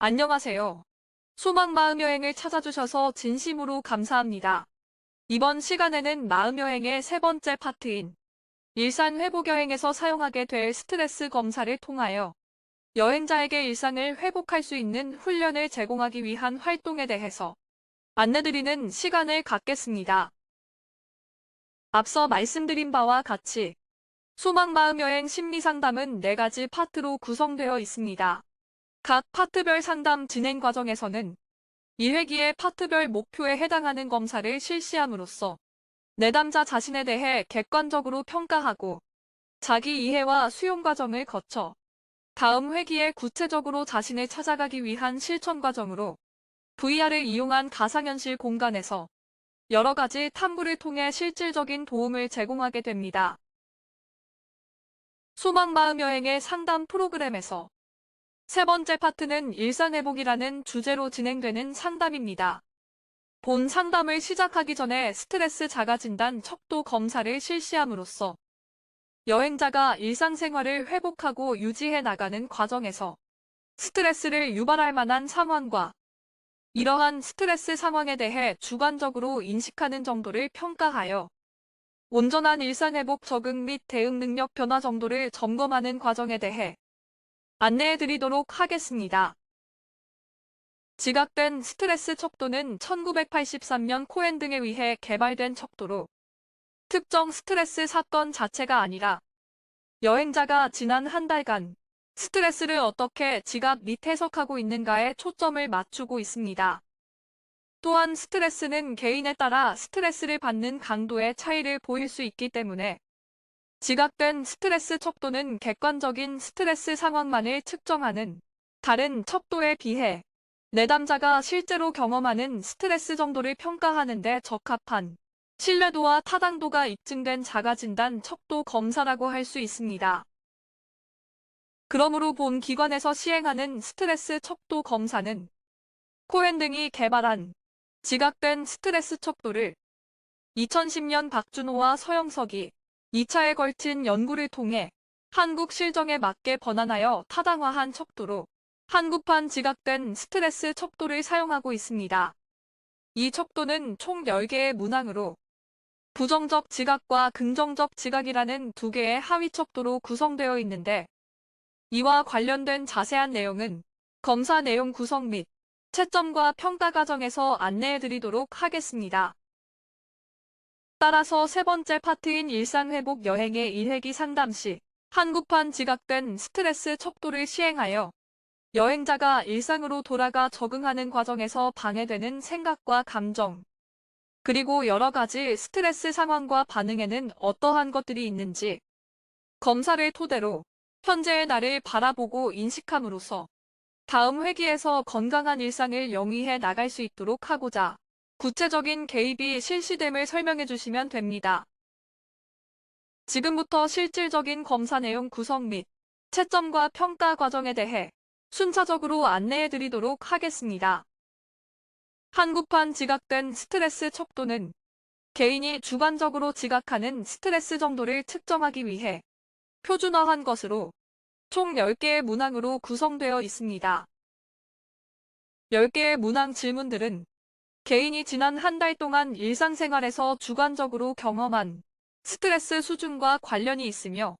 안녕하세요. 소망 마음여행을 찾아주셔서 진심으로 감사합니다. 이번 시간에는 마음여행의 세 번째 파트인 일상 회복 여행에서 사용하게 될 스트레스 검사를 통하여 여행자에게 일상을 회복할 수 있는 훈련을 제공하기 위한 활동에 대해서 안내드리는 시간을 갖겠습니다. 앞서 말씀드린 바와 같이 소망 마음여행 심리상담은 4가지 파트로 구성되어 있습니다. 각 파트별 상담 진행 과정에서는 1회기의 파트별 목표에 해당하는 검사를 실시함으로써 내담자 자신에 대해 객관적으로 평가하고 자기 이해와 수용 과정을 거쳐 다음 회기에 구체적으로 자신을 찾아가기 위한 실천 과정으로 VR을 이용한 가상현실 공간에서 여러 가지 탐구를 통해 실질적인 도움을 제공하게 됩니다. 소망마음여행의 상담 프로그램에서 세 번째 파트는 일상회복이라는 주제로 진행되는 상담입니다. 본 상담을 시작하기 전에 스트레스 자가진단 척도 검사를 실시함으로써 여행자가 일상생활을 회복하고 유지해 나가는 과정에서 스트레스를 유발할 만한 상황과 이러한 스트레스 상황에 대해 주관적으로 인식하는 정도를 평가하여 온전한 일상회복 적응 및 대응 능력 변화 정도를 점검하는 과정에 대해 안내해 드리도록 하겠습니다. 지각된 스트레스 척도는 1983년 코엔 등에 의해 개발된 척도로 특정 스트레스 사건 자체가 아니라 여행자가 지난 한 달간 스트레스를 어떻게 지각 및 해석하고 있는가에 초점을 맞추고 있습니다. 또한 스트레스는 개인에 따라 스트레스를 받는 강도의 차이를 보일 수 있기 때문에 지각된 스트레스 척도는 객관적인 스트레스 상황만을 측정하는 다른 척도에 비해 내담자가 실제로 경험하는 스트레스 정도를 평가하는 데 적합한 신뢰도와 타당도가 입증된 자가진단 척도 검사라고 할 수 있습니다. 그러므로 본 기관에서 시행하는 스트레스 척도 검사는 코엔 등이 개발한 지각된 스트레스 척도를 2010년 박준호와 서영석이 2차에 걸친 연구를 통해 한국 실정에 맞게 번안하여 타당화한 척도로 한국판 지각된 스트레스 척도를 사용하고 있습니다. 이 척도는 총 10개의 문항으로 부정적 지각과 긍정적 지각이라는 2개의 하위 척도로 구성되어 있는데 이와 관련된 자세한 내용은 검사 내용 구성 및 채점과 평가 과정에서 안내해 드리도록 하겠습니다. 따라서 세 번째 파트인 일상회복 여행의 1회기 상담 시 한국판 지각된 스트레스 척도를 시행하여 여행자가 일상으로 돌아가 적응하는 과정에서 방해되는 생각과 감정, 그리고 여러 가지 스트레스 상황과 반응에는 어떠한 것들이 있는지 검사를 토대로 현재의 나를 바라보고 인식함으로써 다음 회기에서 건강한 일상을 영위해 나갈 수 있도록 하고자 구체적인 개입이 실시됨을 설명해 주시면 됩니다. 지금부터 실질적인 검사 내용 구성 및 채점과 평가 과정에 대해 순차적으로 안내해 드리도록 하겠습니다. 한국판 지각된 스트레스 척도는 개인이 주관적으로 지각하는 스트레스 정도를 측정하기 위해 표준화한 것으로 총 10개의 문항으로 구성되어 있습니다. 10개의 문항 질문들은 개인이 지난 한 달 동안 일상생활에서 주관적으로 경험한 스트레스 수준과 관련이 있으며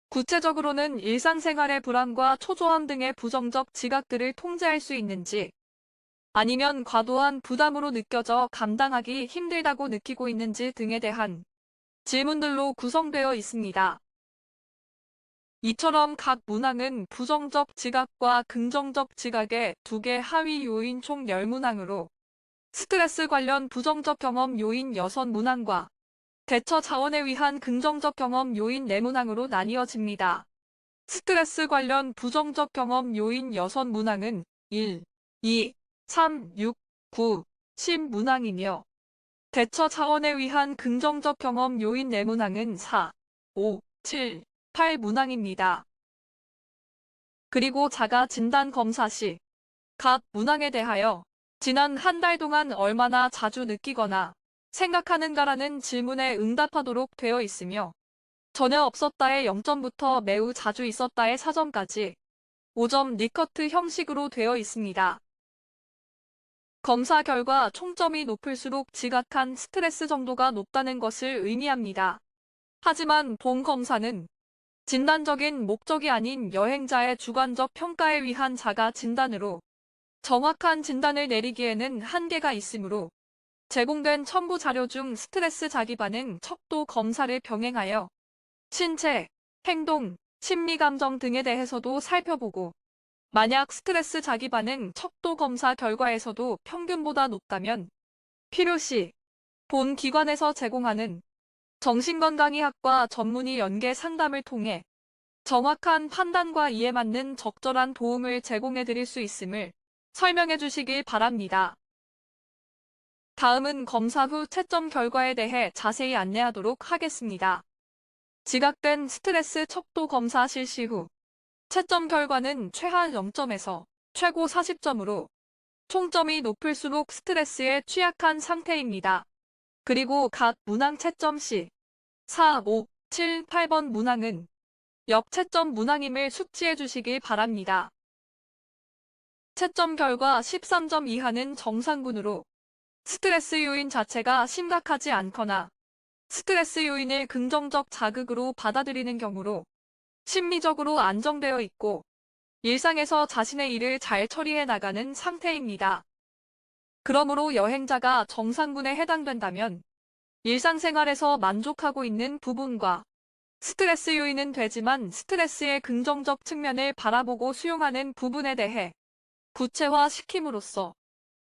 구체적으로는 일상생활의 불안과 초조함 등의 부정적 지각들을 통제할 수 있는지 아니면 과도한 부담으로 느껴져 감당하기 힘들다고 느끼고 있는지 등에 대한 질문들로 구성되어 있습니다. 이처럼 각 문항은 부정적 지각과 긍정적 지각의 2개 하위 요인 총 10문항으로 스트레스 관련 부정적 경험 요인 6문항과 대처 자원에 의한 긍정적 경험 요인 4문항으로 나뉘어집니다. 스트레스 관련 부정적 경험 요인 6문항은 1, 2, 3, 6, 9, 10문항이며 대처 자원에 의한 긍정적 경험 요인 4문항은 4, 5, 7, 8문항입니다. 그리고 자가 진단 검사 시 각 문항에 대하여 지난 한 달 동안 얼마나 자주 느끼거나 생각하는가라는 질문에 응답하도록 되어 있으며 전혀 없었다의 0점부터 매우 자주 있었다의 4점까지 5점 리커트 형식으로 되어 있습니다. 검사 결과 총점이 높을수록 지각한 스트레스 정도가 높다는 것을 의미합니다. 하지만 본 검사는 진단적인 목적이 아닌 여행자의 주관적 평가에 위한 자가 진단으로 정확한 진단을 내리기에는 한계가 있으므로 제공된 첨부 자료 중 스트레스 자기 반응 척도 검사를 병행하여 신체, 행동, 심리 감정 등에 대해서도 살펴보고 만약 스트레스 자기 반응 척도 검사 결과에서도 평균보다 높다면 필요시 본 기관에서 제공하는 정신건강의학과 전문의 연계 상담을 통해 정확한 판단과 이에 맞는 적절한 도움을 제공해 드릴 수 있음을 설명해 주시길 바랍니다. 다음은 검사 후 채점 결과에 대해 자세히 안내하도록 하겠습니다. 지각된 스트레스 척도 검사 실시 후 채점 결과는 최하 0점에서 최고 40점으로 총점이 높을수록 스트레스에 취약한 상태입니다. 그리고 각 문항 채점 시 4, 5, 7, 8번 문항은 역채점 문항임을 숙지해 주시길 바랍니다. 채점 결과 13점 이하는 정상군으로 스트레스 요인 자체가 심각하지 않거나 스트레스 요인을 긍정적 자극으로 받아들이는 경우로 심리적으로 안정되어 있고 일상에서 자신의 일을 잘 처리해 나가는 상태입니다. 그러므로 여행자가 정상군에 해당된다면 일상생활에서 만족하고 있는 부분과 스트레스 요인은 되지만 스트레스의 긍정적 측면을 바라보고 수용하는 부분에 대해 구체화시킴으로써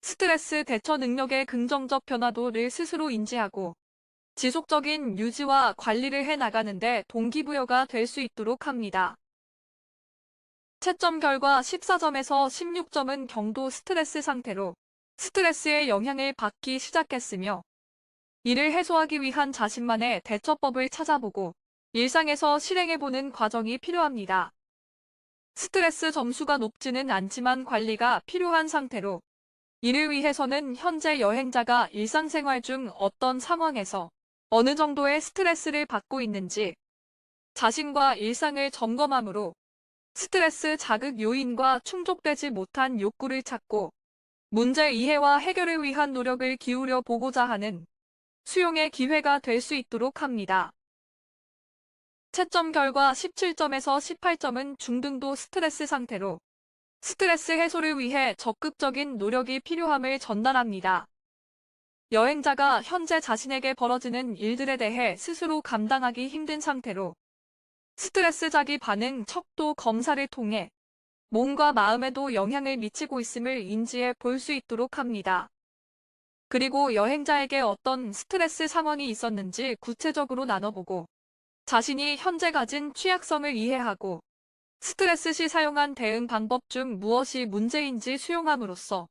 스트레스 대처 능력의 긍정적 변화도를 스스로 인지하고 지속적인 유지와 관리를 해나가는 데 동기부여가 될 수 있도록 합니다. 채점 결과 14점에서 16점은 경도 스트레스 상태로 스트레스의 영향을 받기 시작했으며 이를 해소하기 위한 자신만의 대처법을 찾아보고 일상에서 실행해보는 과정이 필요합니다. 스트레스 점수가 높지는 않지만 관리가 필요한 상태로 이를 위해서는 현재 여행자가 일상생활 중 어떤 상황에서 어느 정도의 스트레스를 받고 있는지 자신과 일상을 점검함으로 스트레스 자극 요인과 충족되지 못한 욕구를 찾고 문제 이해와 해결을 위한 노력을 기울여 보고자 하는 수용의 기회가 될 수 있도록 합니다. 채점 결과 17점에서 18점은 중등도 스트레스 상태로 스트레스 해소를 위해 적극적인 노력이 필요함을 전달합니다. 여행자가 현재 자신에게 벌어지는 일들에 대해 스스로 감당하기 힘든 상태로 스트레스 자기 반응 척도 검사를 통해 몸과 마음에도 영향을 미치고 있음을 인지해 볼 수 있도록 합니다. 그리고 여행자에게 어떤 스트레스 상황이 있었는지 구체적으로 나눠보고 자신이 현재 가진 취약성을 이해하고 스트레스 시 사용한 대응 방법 중 무엇이 문제인지 수용함으로써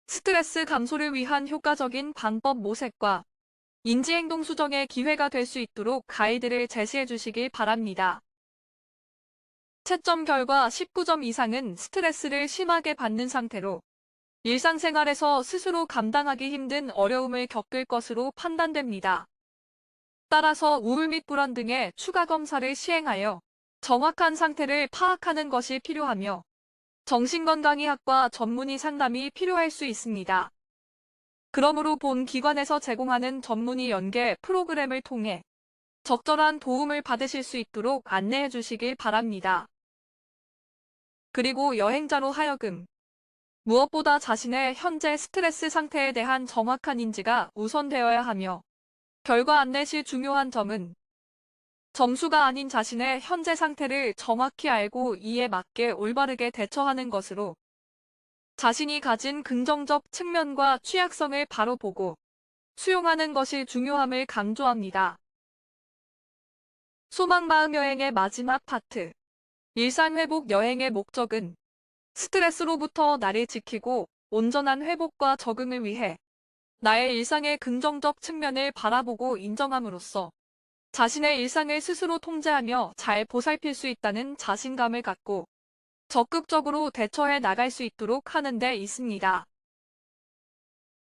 스트레스 감소를 위한 효과적인 방법 모색과 인지행동 수정의 기회가 될 수 있도록 가이드를 제시해 주시길 바랍니다. 채점 결과 19점 이상은 스트레스를 심하게 받는 상태로 일상생활에서 스스로 감당하기 힘든 어려움을 겪을 것으로 판단됩니다. 따라서 우울 및 불안 등의 추가 검사를 시행하여 정확한 상태를 파악하는 것이 필요하며 정신건강의학과 전문의 상담이 필요할 수 있습니다. 그러므로 본 기관에서 제공하는 전문의 연계 프로그램을 통해 적절한 도움을 받으실 수 있도록 안내해 주시길 바랍니다. 그리고 여행자로 하여금 무엇보다 자신의 현재 스트레스 상태에 대한 정확한 인지가 우선되어야 하며 결과 안내 시 중요한 점은 점수가 아닌 자신의 현재 상태를 정확히 알고 이에 맞게 올바르게 대처하는 것으로 자신이 가진 긍정적 측면과 취약성을 바로 보고 수용하는 것이 중요함을 강조합니다. 소망마음 여행의 마지막 파트. 일상회복 여행의 목적은 스트레스로부터 나를 지키고 온전한 회복과 적응을 위해 나의 일상의 긍정적 측면을 바라보고 인정함으로써 자신의 일상을 스스로 통제하며 잘 보살필 수 있다는 자신감을 갖고 적극적으로 대처해 나갈 수 있도록 하는 데 있습니다.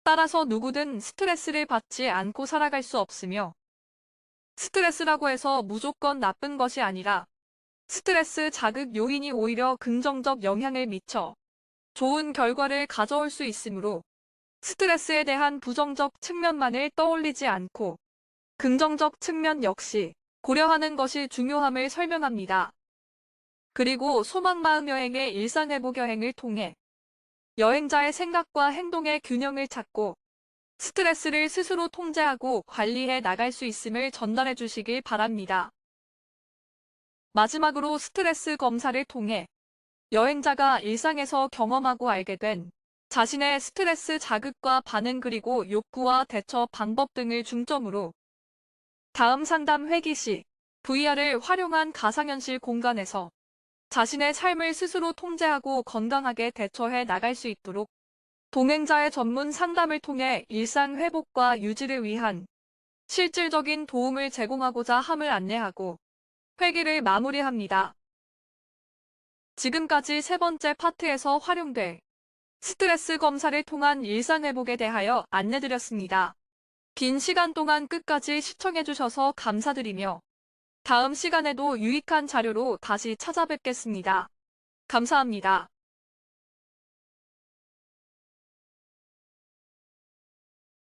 따라서 누구든 스트레스를 받지 않고 살아갈 수 없으며 스트레스라고 해서 무조건 나쁜 것이 아니라 스트레스 자극 요인이 오히려 긍정적 영향을 미쳐 좋은 결과를 가져올 수 있으므로 스트레스에 대한 부정적 측면만을 떠올리지 않고 긍정적 측면 역시 고려하는 것이 중요함을 설명합니다. 그리고 소망마음 여행의 일상회복 여행을 통해 여행자의 생각과 행동의 균형을 찾고 스트레스를 스스로 통제하고 관리해 나갈 수 있음을 전달해 주시길 바랍니다. 마지막으로 스트레스 검사를 통해 여행자가 일상에서 경험하고 알게 된 자신의 스트레스 자극과 반응 그리고 욕구와 대처 방법 등을 중점으로 다음 상담 회기 시 VR을 활용한 가상현실 공간에서 자신의 삶을 스스로 통제하고 건강하게 대처해 나갈 수 있도록 동행자의 전문 상담을 통해 일상 회복과 유지를 위한 실질적인 도움을 제공하고자 함을 안내하고 회기를 마무리합니다. 지금까지 세 번째 파트에서 활용될 스트레스 검사를 통한 일상 회복에 대하여 안내드렸습니다. 긴 시간 동안 끝까지 시청해주셔서 감사드리며 다음 시간에도 유익한 자료로 다시 찾아뵙겠습니다. 감사합니다.